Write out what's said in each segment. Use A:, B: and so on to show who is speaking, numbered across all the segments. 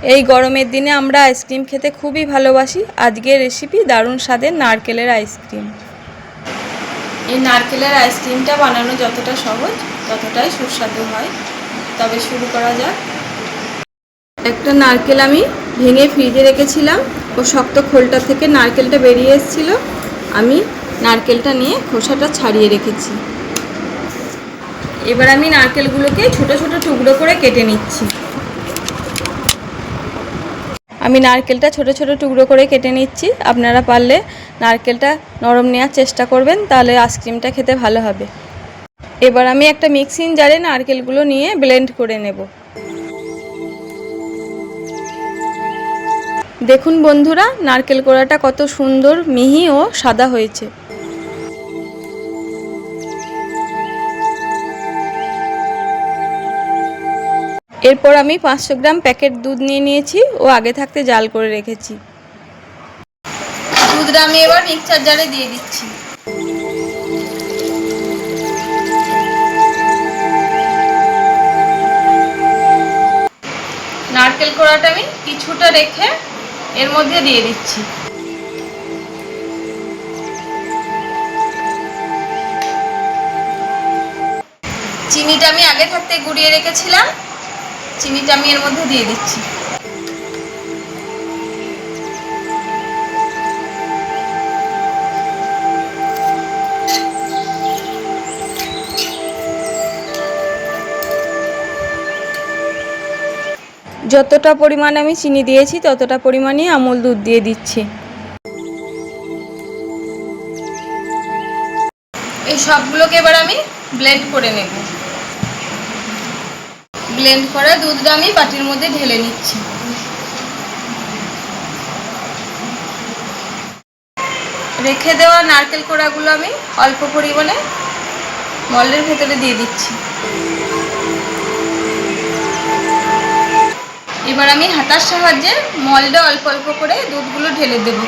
A: এই গরমের দিনে আমরা আইসক্রিম খেতে খুবই ভালোবাসি। আজকের রেসিপি দারুণ স্বাদের নারকেলের আইসক্রিম। এই নারকেলের আইসক্রিমটা বানানো যতটা সহজ ততটাই সুস্বাদু হয়। তবে শুরু করা যাক। একটা নারকেল আমি ভেঙে ফ্রিজে রেখেছিলাম। ও শক্ত খোলটা থেকে নারকেলটা বেরিয়ে এসেছিল। আমি নারকেলটা নিয়ে খোসাটা ছাড়িয়ে রেখেছি। এবার আমি নারকেলগুলোকে ছোট ছোট টুকরো করে কেটে নিচ্ছি। আমি নারকেলটা ছোট ছোট টুকরো করে কেটে নিচ্ছি। আপনারা পারলে নারকেলটা নরম নেওয়ার চেষ্টা করবেন, তাহলে আইসক্রিমটা খেতে ভালো হবে। এবার আমি একটা মিক্সিং জারে নারকেলগুলো নিয়ে ব্লেন্ড করে নেব। দেখুন বন্ধুরা, নারকেল কোড়াটা কত সুন্দর মিহি ও সাদা হয়েছে। এরপর আমি 500 গ্রাম প্যাকেট দুধ নিয়ে নিয়েছি ও আগে থাকতে জাল করে রেখেছি। দুধটা আমি এবার মিক্সার জারে দিয়ে দিচ্ছি। নারকেল কোড়াটা আমি কিছুটা রেখে এর মধ্যে দিয়ে দিচ্ছি। চিনিটা আমি আগে থাকতে গুঁড়িয়ে রেখেছিলাম, চিনিটা আমি এর মধ্যে দিয়ে দিচ্ছি। যতটা পরিমাণ আমি চিনি দিয়েছি ততটা পরিমাণই আমুল দুধ দিয়ে দিচ্ছি। এই সবগুলোকে এবার আমি ব্লেন্ড করে নেব। ব্লেন্ড করা দুধটা আমি বাটির মধ্যে ঢেলে নিচ্ছি। রেখে দেওয়া নারকেল কোড়াগুলো আমি অল্প পরিমাণে মল্ডের ভেতরে দিয়ে দিচ্ছি। এবার আমি হাতার সাহায্যে মল্ডে অল্প অল্প করে দুধগুলো ঢেলে দেব।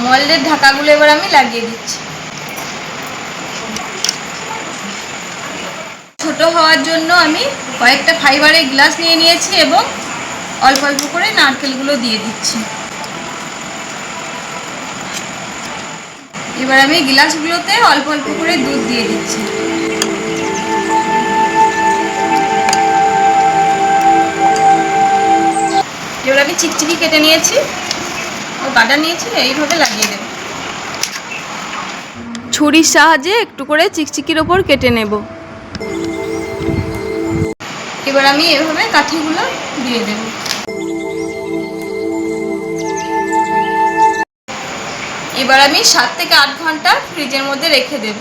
A: মল্ডের ঢাকাগুলো এবার আমি লাগিয়ে দিচ্ছি। ছোট হওয়ার জন্য আমি কয়েকটা ফাইবারের গ্লাস নিয়ে নিয়েছি এবং অল্প অল্প করে নারকেলগুলো দিয়ে দিচ্ছি। এবার আমি গ্লাসগুলোতে অল্প অল্প করে দুধ দিয়ে দিচ্ছি। এবার আমি চিকচিকি কেটে নিয়েছি ও বাটা নিয়েছি, এইভাবে লাগিয়ে দেব। ছুরির সাহায্যে একটু করে চিকচিকির ওপর কেটে নেব। এবার আমি এভাবে কাঠিগুলো দিয়ে দেব। এবার আমি 7 থেকে 8 ঘন্টা ফ্রিজের মধ্যে রেখে দেব।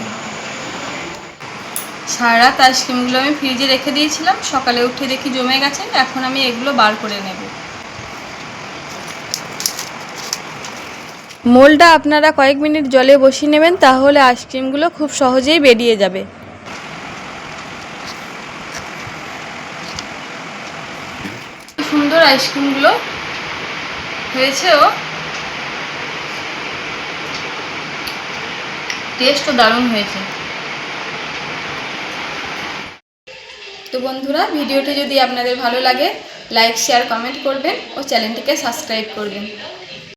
A: সারা রাত আইসক্রিমগুলো আমি ফ্রিজে রেখে দিয়েছিলাম, সকালে উঠে দেখি জমে গেছে। এখন আমি এগুলো বার করে নেব। মোলটা আপনারা কয়েক মিনিট জলে বসিয়ে নেবেন, তাহলে আইসক্রিমগুলো খুব সহজেই বেরিয়ে যাবে। সুন্দর আইসক্রিমগুলো হয়েছে ও টেস্টও দারুণ হয়েছে। তো বন্ধুরা, ভিডিওটি যদি আপনাদের ভালো লাগে লাইক শেয়ার কমেন্ট করবেন ও চ্যানেলটিকে সাবস্ক্রাইব করবেন।